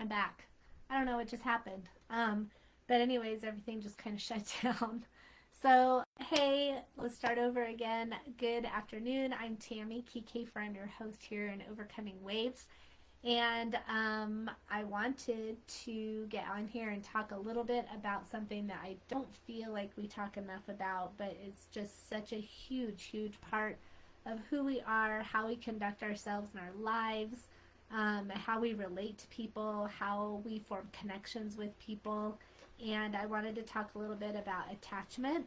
I'm back. I don't know what just happened. But anyways, everything just kind of shut down. So, hey, let's start over again. Good afternoon. I'm Tammy Kiefer. I'm your host here in Overcoming Waves. And I wanted to get on here and talk a little bit about something that I don't feel like we talk enough about, but it's just such a huge, huge part of who we are, how we conduct ourselves in our lives, how we relate to people, how we form connections with people. And I wanted to talk a little bit about attachment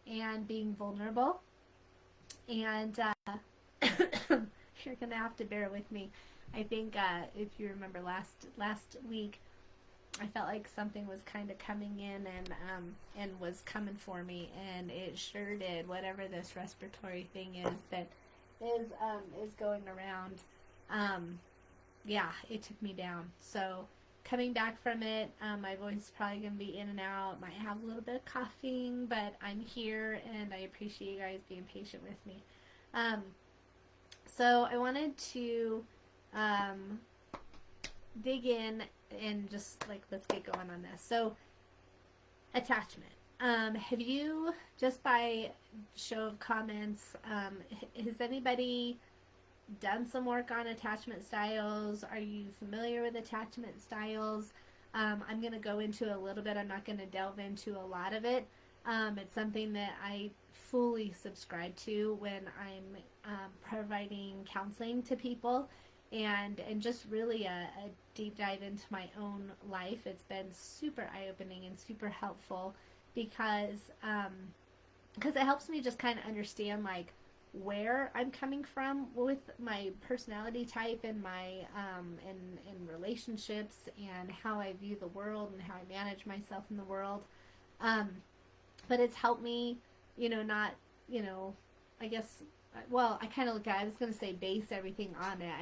and being vulnerable. And you're gonna have to bear with me. I think if you remember last week, I felt like something was kind of coming in and was coming for me, and it sure did. Whatever this respiratory thing is that is going around, um, yeah, it took me down. So coming back from it, my voice is probably gonna be in and out. Might have a little bit of coughing, but I'm here, and I appreciate you guys being patient with me. Um, so I wanted to um, dig in and just like let's get going on this. So attachment. Have you, just by show of comments, has anybody done some work on attachment styles? Are you familiar with attachment styles? I'm going to go into a little bit. I'm not going to delve into a lot of it. It's something that I fully subscribe to when I'm providing counseling to people, and just really a deep dive into my own life. It's been super eye opening and super helpful because it helps me just kind of understand like where I'm coming from with my personality type and my in relationships and how I view the world and how I manage myself in the world. Um, but it's helped me, not, I guess, well, I kind of look at, I was going to say base everything on it.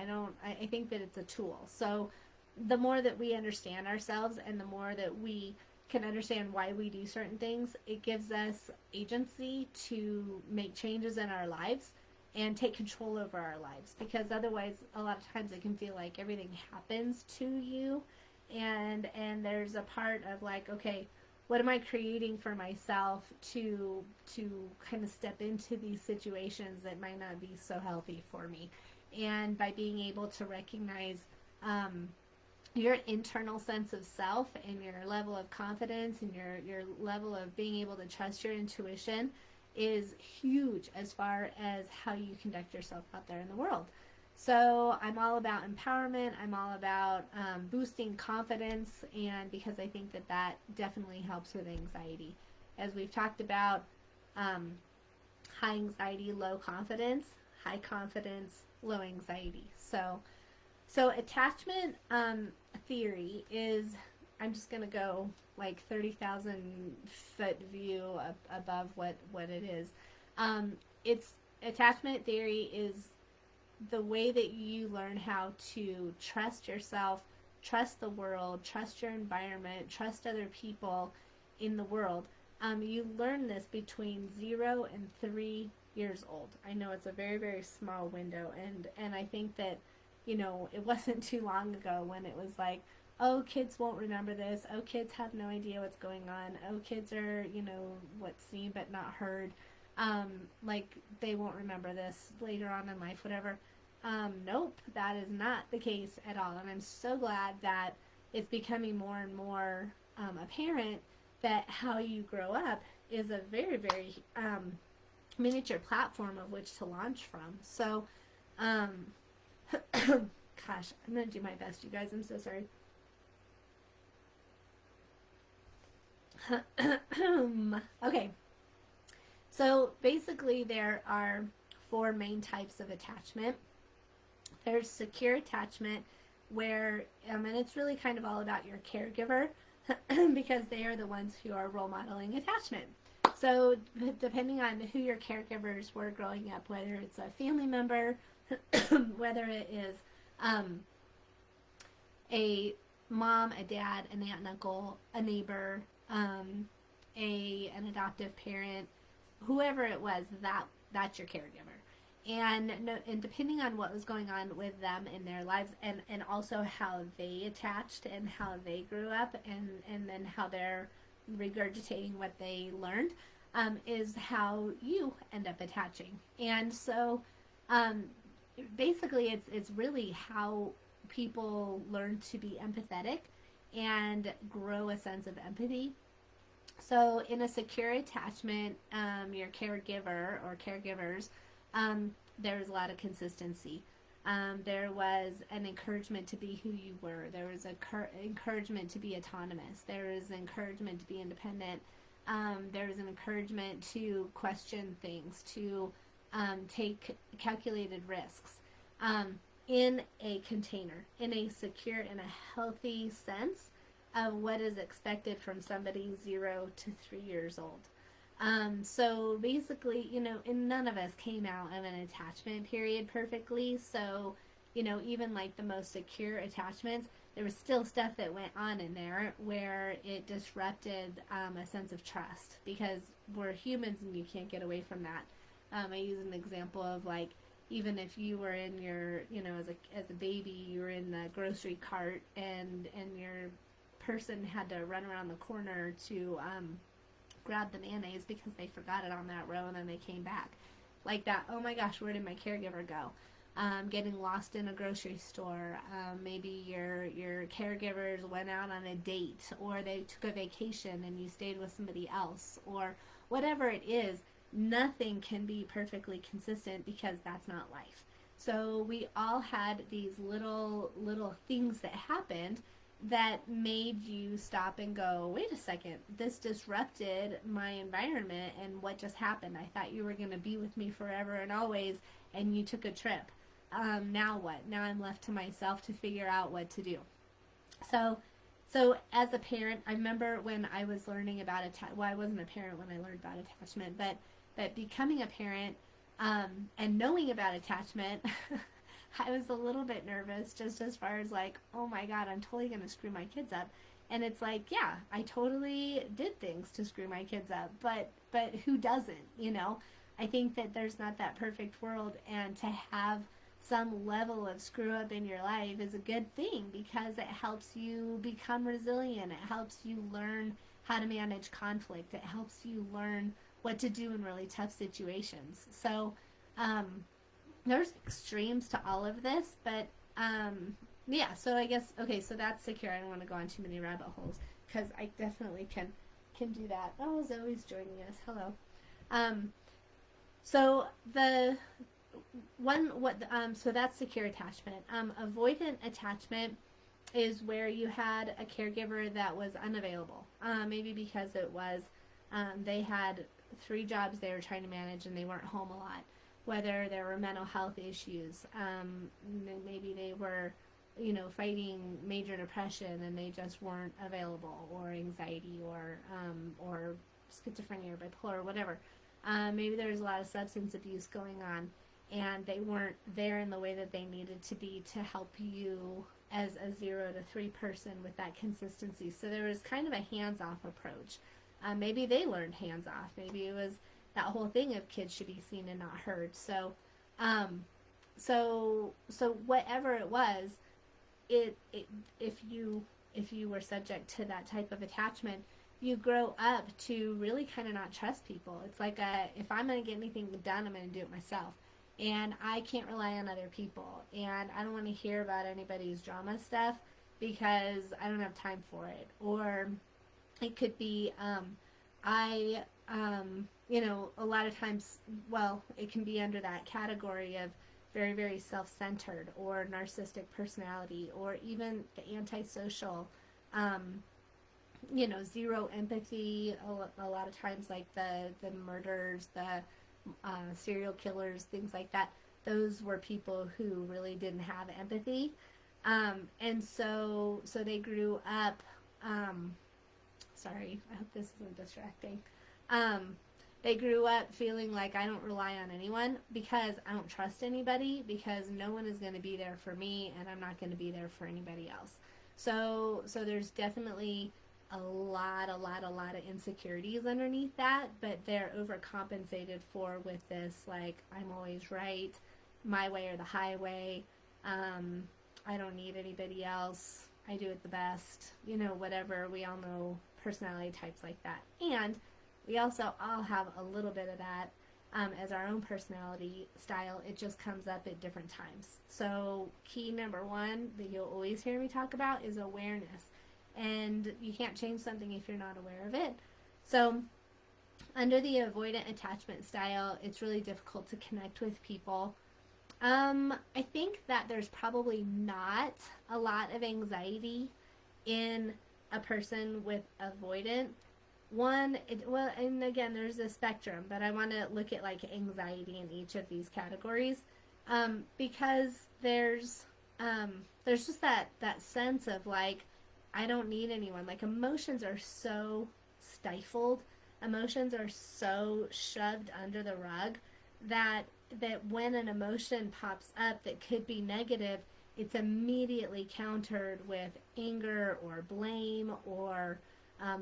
I think that it's a tool. So the more that we understand ourselves and the more that we can understand why we do certain things, it gives us agency to make changes in our lives and take control over our lives, because otherwise a lot of times it can feel like everything happens to you, and there's a part of like, okay, what am I creating for myself to kind of step into these situations that might not be so healthy for me. And by being able to recognize um, your internal sense of self and your level of confidence and your level of being able to trust your intuition is huge as far as how you conduct yourself out there in the world. So I'm all about empowerment. I'm all about boosting confidence, and because I think that that definitely helps with anxiety. As we've talked about, um, high anxiety, low confidence; high confidence, low anxiety. So attachment theory is, I'm just gonna go like 30,000 foot view above what it is. It's attachment theory is the way that you learn how to trust yourself, trust the world, trust your environment, trust other people in the world. You learn this between 0 and 3 years old. I know it's a very, very small window, and I think that, it wasn't too long ago when it was like, oh, kids won't remember this. Oh, kids have no idea what's going on. Oh, kids are, what's seen but not heard. Like, they won't remember this later on in life, whatever. Nope, that is not the case at all. And I'm so glad that it's becoming more and more apparent that how you grow up is a very, very miniature platform of which to launch from. So, um, gosh, I'm going to do my best, you guys. I'm so sorry. Okay, so basically, there are four main types of attachment. There's secure attachment, where, and it's really kind of all about your caregiver because they are the ones who are role modeling attachment. So, depending on who your caregivers were growing up, whether it's a family member, whether it is um, a mom, a dad, an aunt and uncle, a neighbor, an adoptive parent, whoever it was, that's your caregiver. And depending on what was going on with them in their lives, and also how they attached and how they grew up, and then how they're regurgitating what they learned, is how you end up attaching. And so um, basically it's really how people learn to be empathetic and grow a sense of empathy. So in a secure attachment, your caregiver or caregivers, there was a lot of consistency. There was an encouragement to be who you were. There was a encouragement to be autonomous. There was encouragement to be independent. There was an encouragement to question things, to take calculated risks, in a container, in a secure, in a healthy sense of what is expected from somebody 0 to 3 years old. So basically, and none of us came out of an attachment period perfectly. So, even like the most secure attachments, there was still stuff that went on in there where it disrupted a sense of trust, because we're humans and you can't get away from that. I use an example of, like, even if you were in your, as a baby, you were in the grocery cart, and your person had to run around the corner to grab the mayonnaise because they forgot it on that row, and then they came back. Like that, oh my gosh, where did my caregiver go? Getting lost in a grocery store. Maybe your caregivers went out on a date, or they took a vacation and you stayed with somebody else, or whatever it is. Nothing can be perfectly consistent, because that's not life. So we all had these little things that happened that made you stop and go, wait a second, this disrupted my environment, and what just happened? I thought you were going to be with me forever and always, and you took a trip. Now what? Now I'm left to myself to figure out what to do. So as a parent, I remember when I was learning about I wasn't a parent when I learned about attachment, but becoming a parent, and knowing about attachment, I was a little bit nervous, just as far as like, oh my God, I'm totally going to screw my kids up. And it's like, yeah, I totally did things to screw my kids up, but who doesn't, I think that there's not that perfect world, and to have some level of screw up in your life is a good thing, because it helps you become resilient. It helps you learn how to manage conflict. It helps you learn what to do in really tough situations. So, there's extremes to all of this, but yeah, so I guess, okay, so that's secure. I don't want to go on too many rabbit holes, because I definitely can do that. Oh, Zoe's joining us. Hello. So so that's secure attachment. Avoidant attachment is where you had a caregiver that was unavailable, maybe because it was they had 3 jobs they were trying to manage, and they weren't home a lot. Whether there were mental health issues, maybe they were, fighting major depression and they just weren't available, or anxiety, or schizophrenia, or bipolar, or whatever. Maybe there was a lot of substance abuse going on, and they weren't there in the way that they needed to be to help you as a 0 to 3 person with that consistency. So there was kind of a hands-off approach. Maybe they learned hands-off. Maybe it was that whole thing of kids should be seen and not heard. So whatever it was, if you were subject to that type of attachment, you grow up to really kind of not trust people. It's like, if I'm going to get anything done, I'm going to do it myself. And I can't rely on other people. And I don't want to hear about anybody's drama stuff, because I don't have time for it. Or it could be, a lot of times, it can be under that category of very, very self-centered, or narcissistic personality, or even the antisocial, 0 empathy. A lot of times, like the murders, the serial killers, things like that. Those were people who really didn't have empathy, and so they grew up. Sorry, I hope this isn't distracting. They grew up feeling like, I don't rely on anyone, because I don't trust anybody, because no one is going to be there for me, and I'm not going to be there for anybody else. So there's definitely a lot of insecurities underneath that, but they're overcompensated for with this, like, I'm always right, my way or the highway, I don't need anybody else, I do it the best, whatever. We all know personality types like that. And we also all have a little bit of that as our own personality style. It just comes up at different times. So key number one that you'll always hear me talk about is awareness. And you can't change something if you're not aware of it. So under the avoidant attachment style, it's really difficult to connect with people. I think that there's probably not a lot of anxiety in a person with avoidant. And again, there's a spectrum, but I want to look at like anxiety in each of these categories, because there's just that sense of like, I don't need anyone. Like, emotions are so stifled, emotions are so shoved under the rug that when an emotion pops up that could be negative, it's immediately countered with anger or blame, or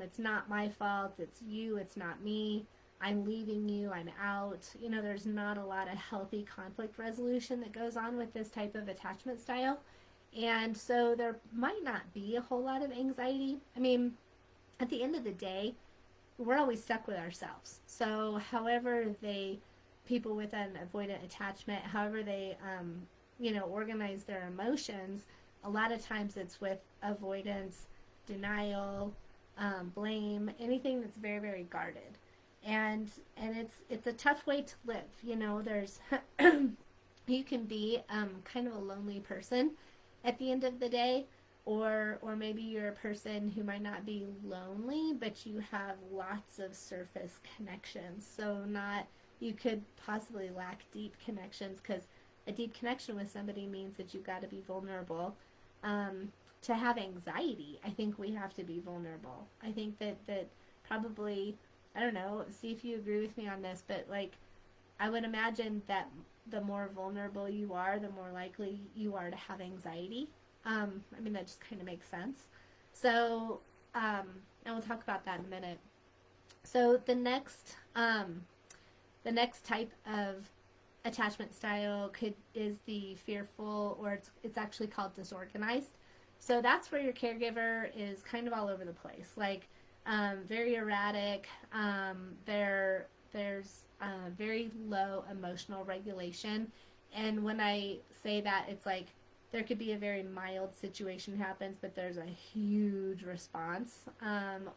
it's not my fault, it's you, it's not me, I'm leaving you, I'm out. There's not a lot of healthy conflict resolution that goes on with this type of attachment style. And so there might not be a whole lot of anxiety. I mean, at the end of the day, we're always stuck with ourselves. So however people with an avoidant attachment, however they, organize their emotions, a lot of times it's with avoidance, denial, blame, anything that's very, very guarded. And it's a tough way to live. There's, you can be kind of a lonely person at the end of the day, or maybe you're a person who might not be lonely, but you have lots of surface connections. So you could possibly lack deep connections, because a deep connection with somebody means that you've got to be vulnerable. To have anxiety, I think we have to be vulnerable. I think that probably, I don't know, see if you agree with me on this, but like, I would imagine that the more vulnerable you are, the more likely you are to have anxiety. I mean, that just kind of makes sense. So, and we'll talk about that in a minute. So the next type of attachment style is the fearful, or it's actually called disorganized. So that's where your caregiver is kind of all over the place, like very erratic. There's very low emotional regulation. And when I say that, it's like there could be a very mild situation happens, but there's a huge response.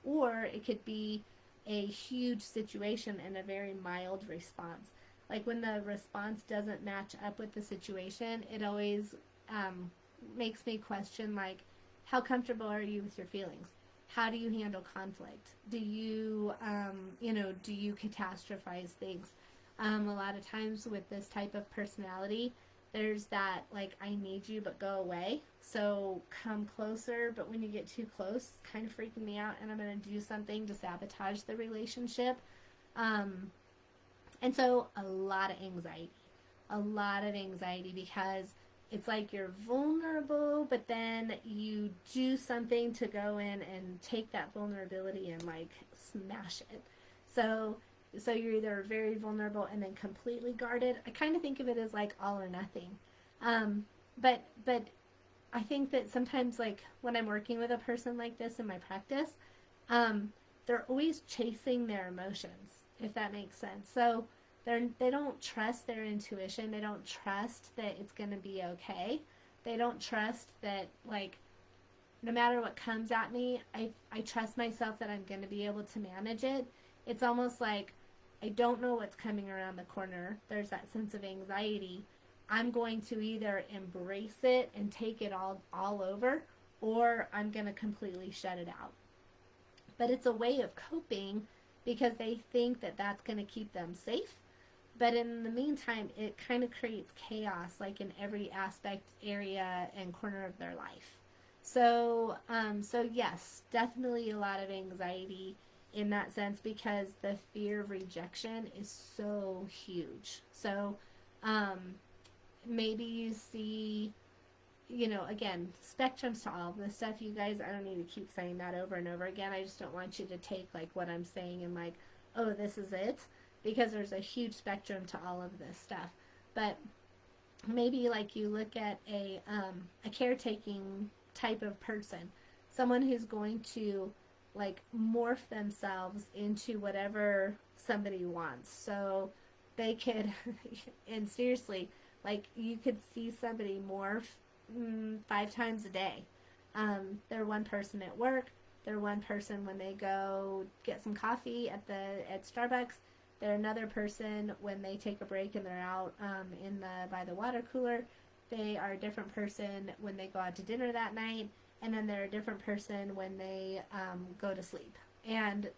Or it could be a huge situation and a very mild response. Like when the response doesn't match up with the situation, it always makes me question, like, how comfortable are you with your feelings? How do you handle conflict? Do you, do you catastrophize things? A lot of times with this type of personality, there's that, like, I need you, but go away. So come closer, but when you get too close, it's kind of freaking me out, and I'm going to do something to sabotage the relationship. And so a lot of anxiety, because it's like you're vulnerable, but then you do something to go in and take that vulnerability and like smash it. So you're either very vulnerable and then completely guarded. I kind of think of it as like all or nothing. But I think that sometimes, like when I'm working with a person like this in my practice, they're always chasing their emotions, if that makes sense. So they don't trust their intuition. They don't trust that it's going to be okay. They don't trust that, like, no matter what comes at me, I trust myself that I'm going to be able to manage it. It's almost like I don't know what's coming around the corner. There's that sense of anxiety. I'm going to either embrace it and take it all over, or I'm going to completely shut it out. But it's a way of coping because they think that that's going to keep them safe. But in the meantime, it kind of creates chaos, like in every aspect, area, and corner of their life. So yes, definitely a lot of anxiety in that sense, because the fear of rejection is so huge. So maybe you see again, spectrums to all of this stuff, you guys. I don't need to keep saying that over and over again. I just don't want you to take like what I'm saying and like, oh, this is it, because there's a huge spectrum to all of this stuff. But maybe like you look at a caretaking type of person, someone who's going to like morph themselves into whatever somebody wants. So they could, and seriously, like you could see somebody morph 5 times a day. They're one person at work. They're one person when they go get some coffee at Starbucks. They're another person when they take a break and they're out by the water cooler. They are a different person when they go out to dinner that night, and then they're a different person when they go to sleep and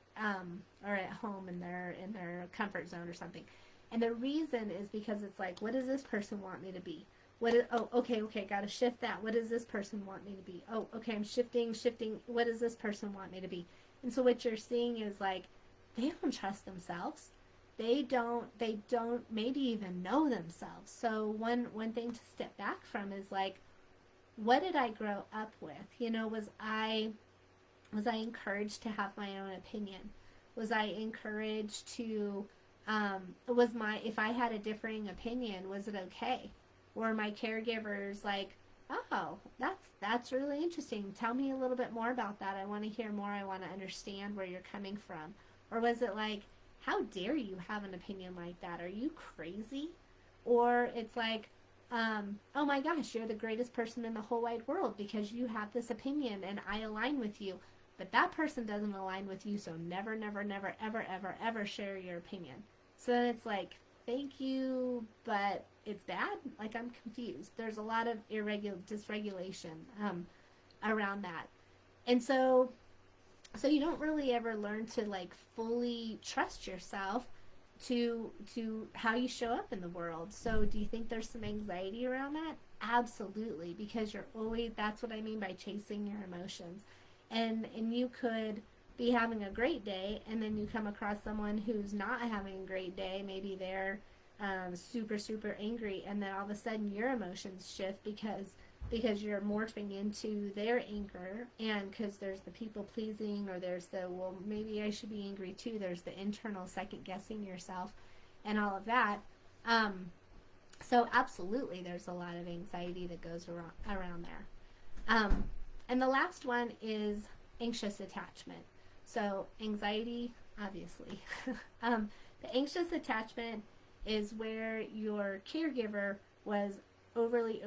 or at home in their comfort zone or something. And the reason is because it's like, what does this person want me to be? Okay, gotta shift that. What does this person want me to be? Oh, okay, I'm shifting. What does this person want me to be? And so what you're seeing is like, they don't trust themselves. They don't maybe even know themselves. So one thing to step back from is like, what did I grow up with? Was I encouraged to have my own opinion? Was I encouraged to if I had a differing opinion, was it okay? Were my caregivers like, oh, that's really interesting. Tell me a little bit more about that. I want to hear more. I want to understand where you're coming from. Or was it like, how dare you have an opinion like that? Are you crazy? Or it's like, oh my gosh, you're the greatest person in the whole wide world because you have this opinion and I align with you. But that person doesn't align with you, so never, never, never, ever, ever, ever share your opinion. So then it's like, thank you, but it's bad. Like, I'm confused. There's a lot of dysregulation around that. And so you don't really ever learn to like fully trust yourself to how you show up in the world. So do you think there's some anxiety around that? Absolutely, because that's what I mean by chasing your emotions. And you could be having a great day, and then you come across someone who's not having a great day. Maybe they're super, super angry, and then all of a sudden your emotions shift because you're morphing into their anger, and because there's the people pleasing, or there's the, well, maybe I should be angry too. There's the internal second guessing yourself and all of that. So absolutely there's a lot of anxiety that goes around there. And the last one is anxious attachment. So anxiety, obviously. The anxious attachment is where your caregiver was overly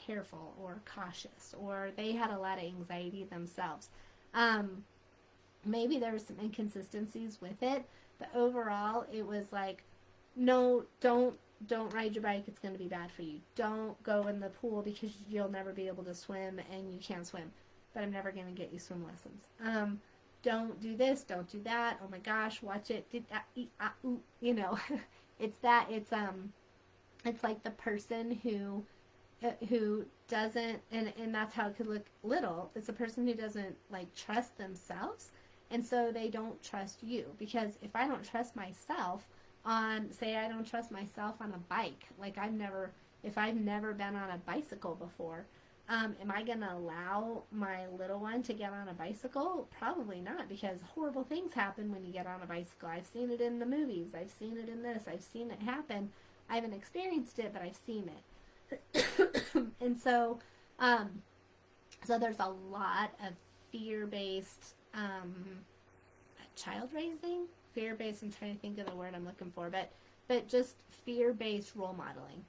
careful or cautious, or they had a lot of anxiety themselves. Maybe there were some inconsistencies with it, but overall it was like, no, don't ride your bike, it's going to be bad for you. Don't go in the pool because you'll never be able to swim and you can't swim, but I'm never going to get you swim lessons. Don't do this, don't do that, oh my gosh, watch it, it's that, it's like the person who doesn't, and that's how it could look little, it's a person who doesn't like trust themselves, and so they don't trust you. Because if I don't trust myself on, say I don't trust myself on a bike, like if I've never been on a bicycle before, am I going to allow my little one to get on a bicycle? Probably not, because horrible things happen when you get on a bicycle. I've seen it in the movies. I've seen it in this. I've seen it happen. I haven't experienced it, but I've seen it. And so there's a lot of fear-based child raising. Fear-based, I'm trying to think of the word I'm looking for, but just fear-based role modeling.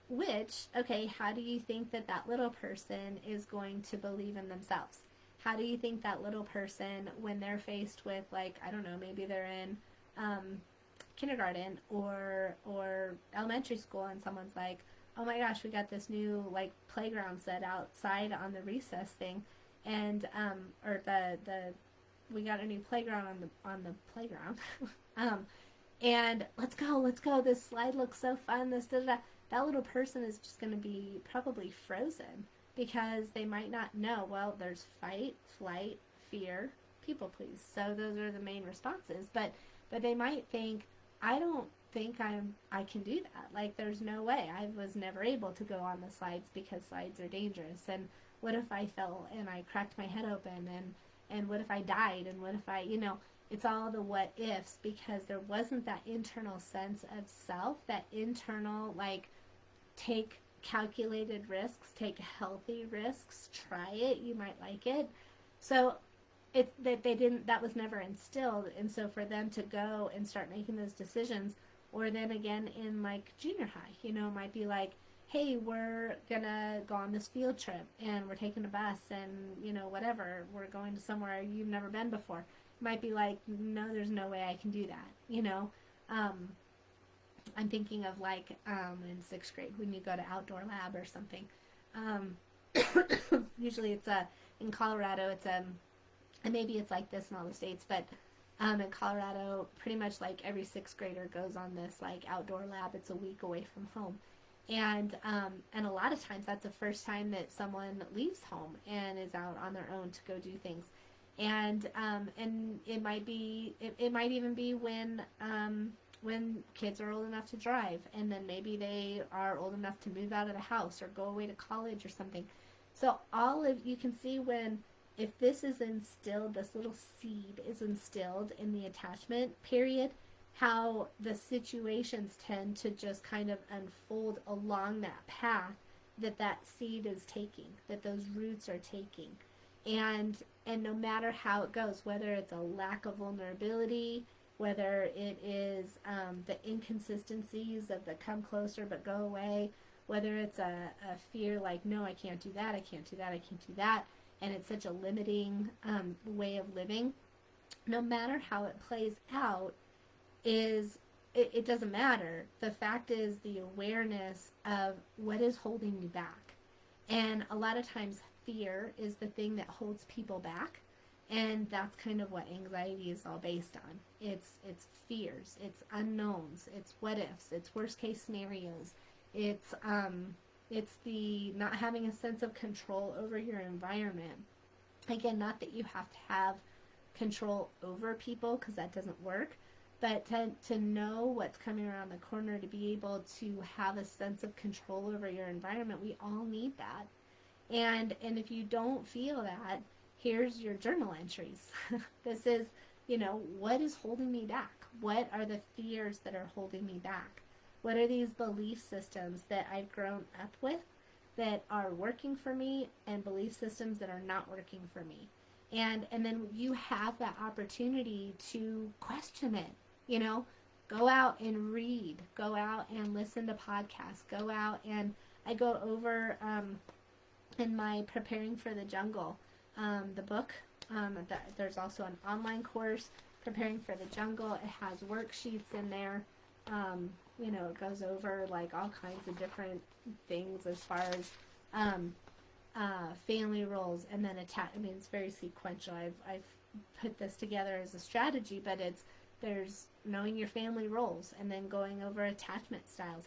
Which, okay, how do you think that little person is going to believe in themselves? How do you think that little person, when they're faced with, like, I don't know, maybe they're in kindergarten or elementary school, and someone's like, oh my gosh, we got this new, like, playground set outside on the recess thing, and, or we got a new playground on the playground, and let's go, this slide looks so fun, this da-da-da. That little person is just going to be probably frozen, because they might not know, well, there's fight, flight, fear, people please. So those are the main responses. But they might think, I don't think I can do that. Like, there's no way. I was never able to go on the slides because slides are dangerous. And what if I fell and I cracked my head open, and what if I died, and what if I, it's all the what ifs, because there wasn't that internal sense of self, that internal, like, take calculated risks, take healthy risks, try it, you might like it. So it's that they didn't, that was never instilled. And so for them to go and start making those decisions, or then again in like junior high, might be like, hey, we're gonna go on this field trip and we're taking a bus and whatever, we're going to somewhere you've never been before. Might be like, no, there's no way I can do that. I'm thinking of like in sixth grade when you go to outdoor lab or something. Usually it's in Colorado, it's and maybe it's like this in all the states, but in Colorado, pretty much like every sixth grader goes on this like outdoor lab. It's a week away from home. And a lot of times that's the first time that someone leaves home and is out on their own to go do things. And it might be, it might even be when kids are old enough to drive, and then maybe they are old enough to move out of the house or go away to college or something. So you can see if this is instilled, this little seed is instilled in the attachment period, how the situations tend to just kind of unfold along that path that seed is taking, that those roots are taking. And no matter how it goes, whether it's a lack of vulnerability, whether it is the inconsistencies of the come closer but go away, whether it's a fear like, no, I can't do that, I can't do that, I can't do that, and it's such a limiting way of living, no matter how it plays out, it doesn't matter. The fact is the awareness of what is holding you back. And a lot of times fear is the thing that holds people back. And that's kind of what anxiety is all based on. It's fears, it's unknowns, it's what ifs, it's worst case scenarios. It's the not having a sense of control over your environment. Again, not that you have to have control over people, because that doesn't work, but to know what's coming around the corner, to be able to have a sense of control over your environment. We all need that. And if you don't feel that, here's your journal entries. This is, what is holding me back? What are the fears that are holding me back? What are these belief systems that I've grown up with that are working for me, and belief systems that are not working for me? And then you have that opportunity to question it. Go out and read, go out and listen to podcasts, go out, and I go over in my Preparing for the Jungle, the book. There's also an online course, Preparing for the Jungle. It has worksheets in there. It goes over like all kinds of different things as far as family roles, and then it's very sequential. I've put this together as a strategy, but there's knowing your family roles, and then going over attachment styles.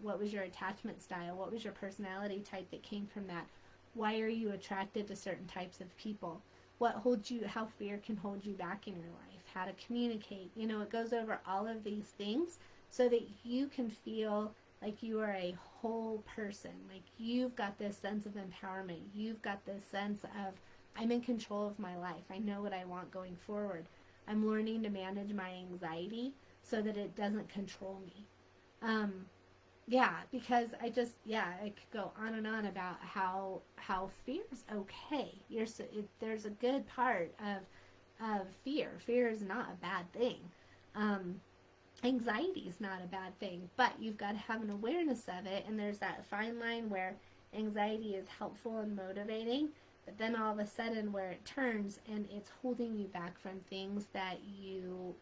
What was your attachment style? What was your personality type that came from that? Why are you attracted to certain types of people? How fear can hold you back in your life? How to communicate. It goes over all of these things so that you can feel like you are a whole person. Like you've got this sense of empowerment. You've got this sense of, I'm in control of my life. I know what I want going forward. I'm learning to manage my anxiety so that it doesn't control me. Because I could go on and on about how fear's okay. There's a good part of fear. Fear is not a bad thing. Anxiety is not a bad thing, but you've got to have an awareness of it, and there's that fine line where anxiety is helpful and motivating, but then all of a sudden where it turns and it's holding you back from things that you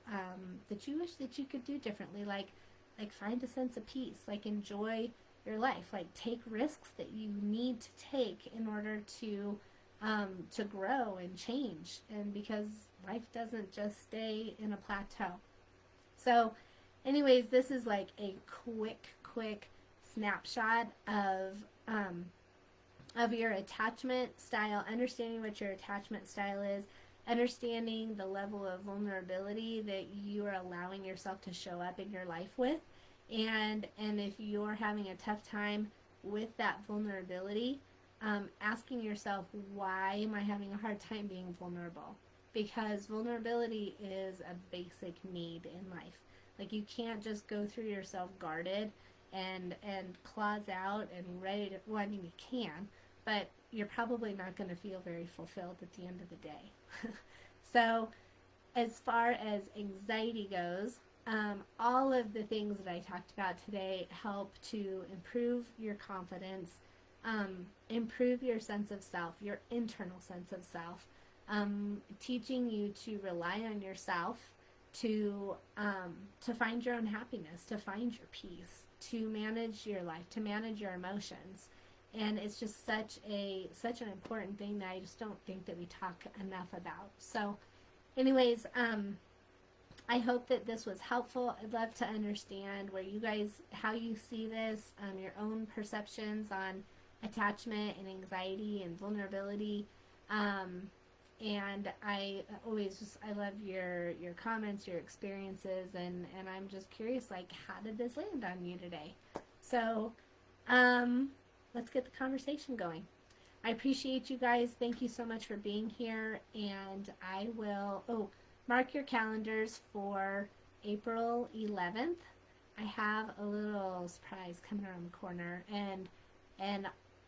wish that you could do differently, like find a sense of peace, like enjoy your life, like take risks that you need to take in order to grow and change, and because life doesn't just stay in a plateau. So anyways, this is like a quick snapshot of your attachment style, understanding what your attachment style is, understanding the level of vulnerability that you are allowing yourself to show up in your life with, and if you're having a tough time with that vulnerability, asking yourself, why am I having a hard time being vulnerable? Because vulnerability is a basic need in life. Like, you can't just go through yourself guarded and claws out and ready to, well, I mean, you can, but you're probably not going to feel very fulfilled at the end of the day. So as far as anxiety goes, all of the things that I talked about today help to improve your confidence, improve your sense of self, your internal sense of self, teaching you to rely on yourself to find your own happiness, to find your peace, to manage your life, to manage your emotions. And it's just such an important thing that I just don't think that we talk enough about. So anyways, I hope that this was helpful. I'd love to understand where you guys, how you see this, your own perceptions on attachment and anxiety and vulnerability. And I love your comments, your experiences, and I'm just curious, like, how did this land on you today? So, let's get the conversation going. I appreciate you guys. Thank you so much for being here, and I will, mark your calendars for April 11th. I have a little surprise coming around the corner, and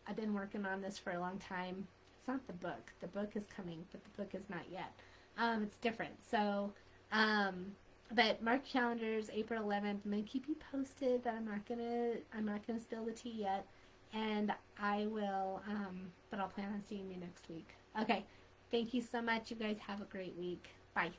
I've been working on this for a long time. It's not the book. The book is coming, but the book is not yet. It's different. So, but mark your calendars, April 11th. I'm gonna keep you posted, but I'm not gonna spill the tea yet. And I will, but I'll plan on seeing you next week. Okay. Thank you so much. You guys have a great week. Bye.